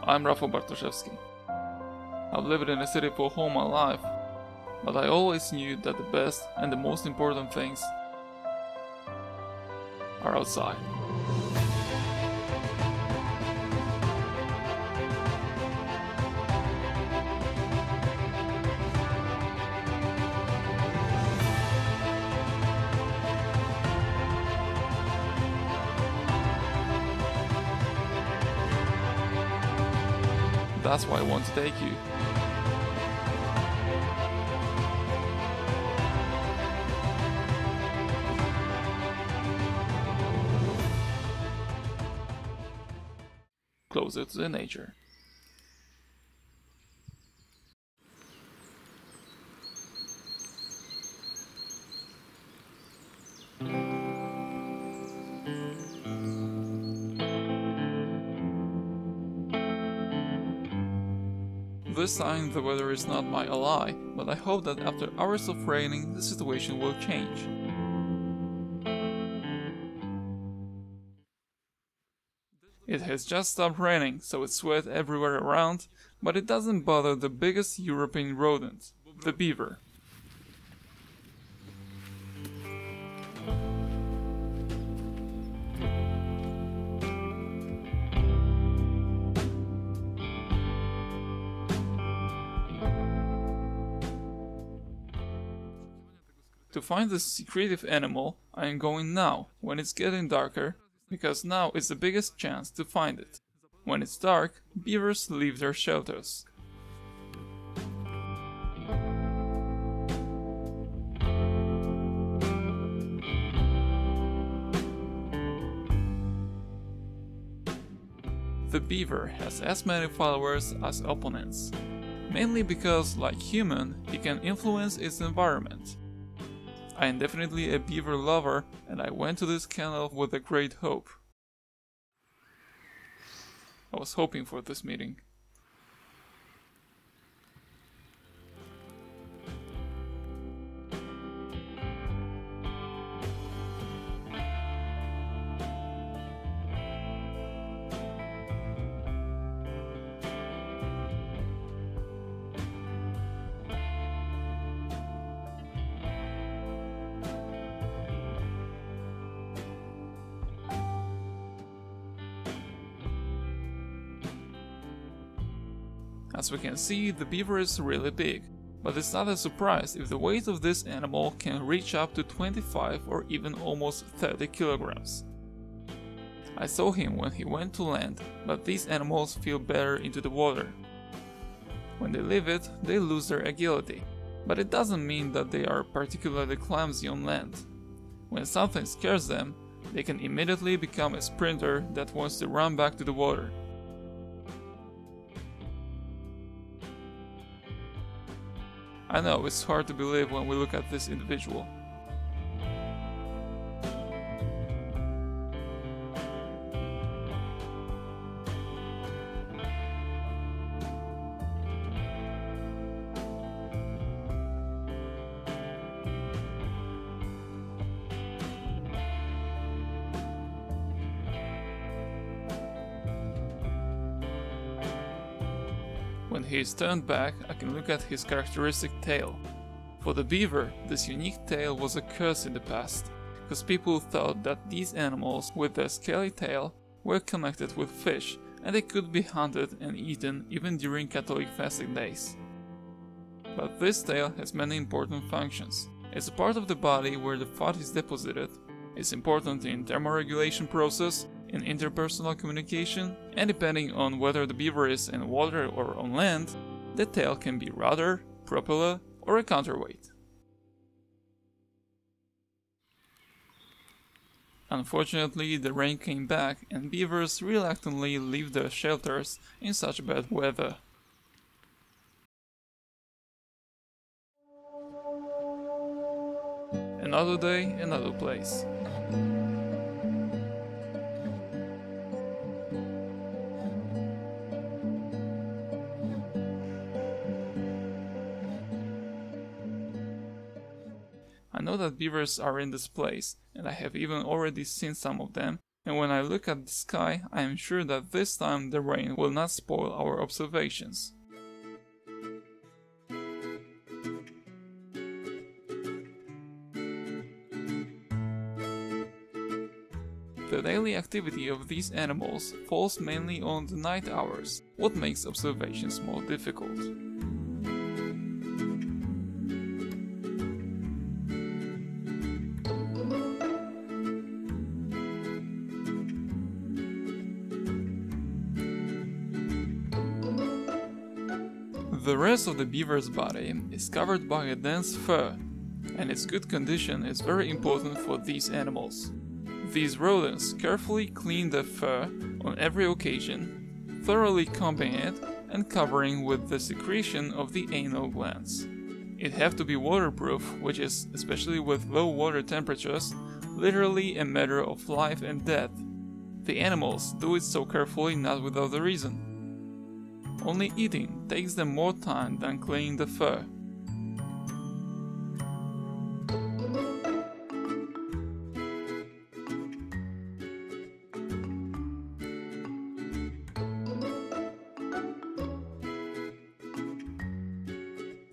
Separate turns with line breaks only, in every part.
I'm Rafał Bartoszewski. I've lived in a city for all my life, but I always knew that the best and the most important things are outside. That's why I want to take you. Closer to the nature. This time the weather is not my ally, but I hope that after hours of raining the situation will change. It has just stopped raining, so it's wet everywhere around, but it doesn't bother the biggest European rodent, the beaver. To find this secretive animal, I am going now, when it's getting darker, because now is the biggest chance to find it. When it's dark, beavers leave their shelters. The beaver has as many followers as opponents, mainly because, like human, he can influence its environment. I am definitely a beaver lover, and I went to this kennel with a great hope. I was hoping for this meeting. As we can see, the beaver is really big, but it's not a surprise if the weight of this animal can reach up to 25 or even almost 30 kilograms. I saw him when he went to land, but these animals feel better into the water. When they leave it, they lose their agility, but it doesn't mean that they are particularly clumsy on land. When something scares them, they can immediately become a sprinter that wants to run back to the water. I know, it's hard to believe when we look at this individual. When he is turned back, I can look at his characteristic tail. For the beaver, this unique tail was a curse in the past, because people thought that these animals with their scaly tail were connected with fish and they could be hunted and eaten even during Catholic fasting days. But this tail has many important functions. It's a part of the body where the fat is deposited, it's important in thermoregulation process, in interpersonal communication, and depending on whether the beaver is in water or on land, the tail can be rudder, propeller, or a counterweight. Unfortunately, the rain came back and beavers reluctantly leave their shelters in such bad weather. Another day, another place. I know that beavers are in this place, and I have even already seen some of them, and when I look at the sky, I am sure that this time the rain will not spoil our observations. The daily activity of these animals falls mainly on the night hours, what makes observations more difficult. The rest of the beaver's body is covered by a dense fur, and its good condition is very important for these animals. These rodents carefully clean their fur on every occasion, thoroughly combing it and covering with the secretion of the anal glands. It have to be waterproof, which is, especially with low water temperatures, literally a matter of life and death. The animals do it so carefully not without a reason. Only eating takes them more time than cleaning the fur.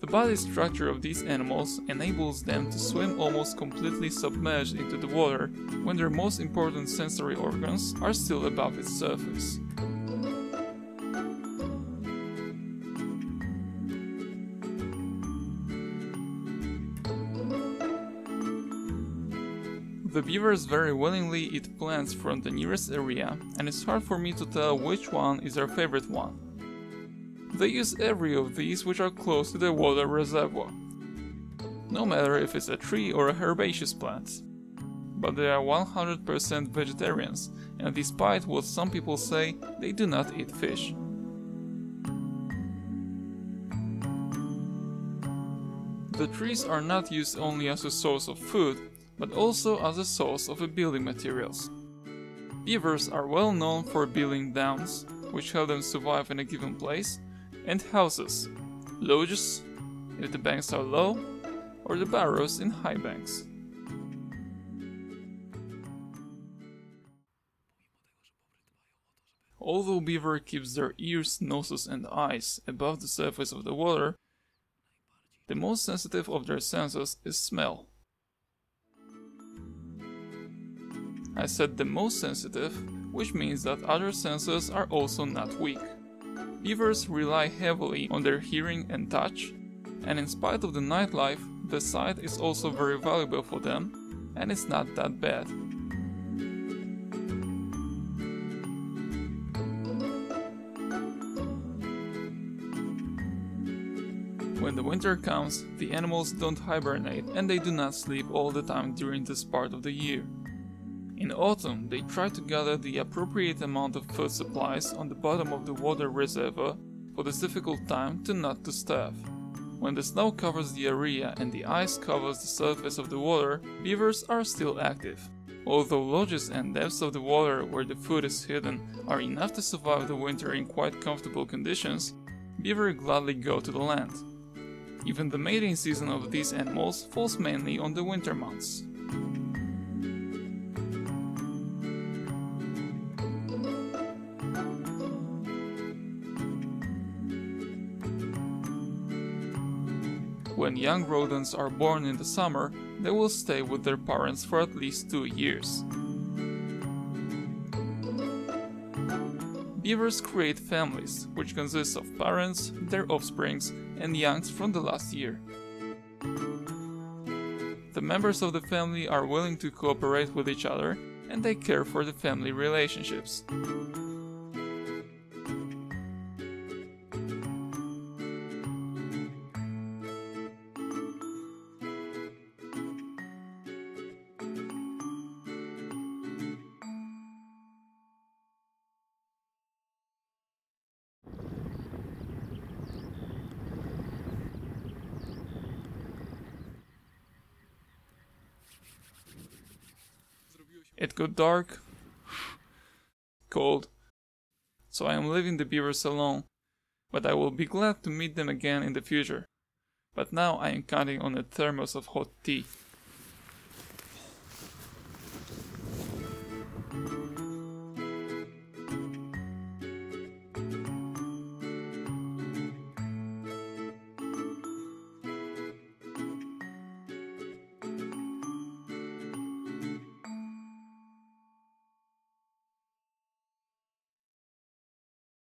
The body structure of these animals enables them to swim almost completely submerged into the water when their most important sensory organs are still above its surface. The beavers very willingly eat plants from the nearest area, and it's hard for me to tell which one is their favorite one. They use every of these which are close to the water reservoir, no matter if it's a tree or a herbaceous plant. But they are 100% vegetarians, and despite what some people say, they do not eat fish. The trees are not used only as a source of food, but also as a source of building materials. Beavers are well known for building dams, which help them survive in a given place, and houses, lodges if the banks are low, or the barrows in high banks. Although beaver keeps their ears, noses and eyes above the surface of the water, the most sensitive of their senses is smell. I said the most sensitive, which means that other senses are also not weak. Beavers rely heavily on their hearing and touch, and in spite of the nightlife, the sight is also very valuable for them, and it's not that bad. When the winter comes, the animals don't hibernate and they do not sleep all the time during this part of the year. In autumn, they try to gather the appropriate amount of food supplies on the bottom of the water reservoir for this difficult time not to starve. When the snow covers the area and the ice covers the surface of the water, beavers are still active. Although lodges and depths of the water where the food is hidden are enough to survive the winter in quite comfortable conditions, beaver gladly go to the land. Even the mating season of these animals falls mainly on the winter months. When young rodents are born in the summer, they will stay with their parents for at least 2 years. Beavers create families, which consist of parents, their offsprings, and youngs from the last year. The members of the family are willing to cooperate with each other, and they care for the family relationships. It got dark, cold, so I am leaving the beavers alone, but I will be glad to meet them again in the future. But now I am counting on a thermos of hot tea.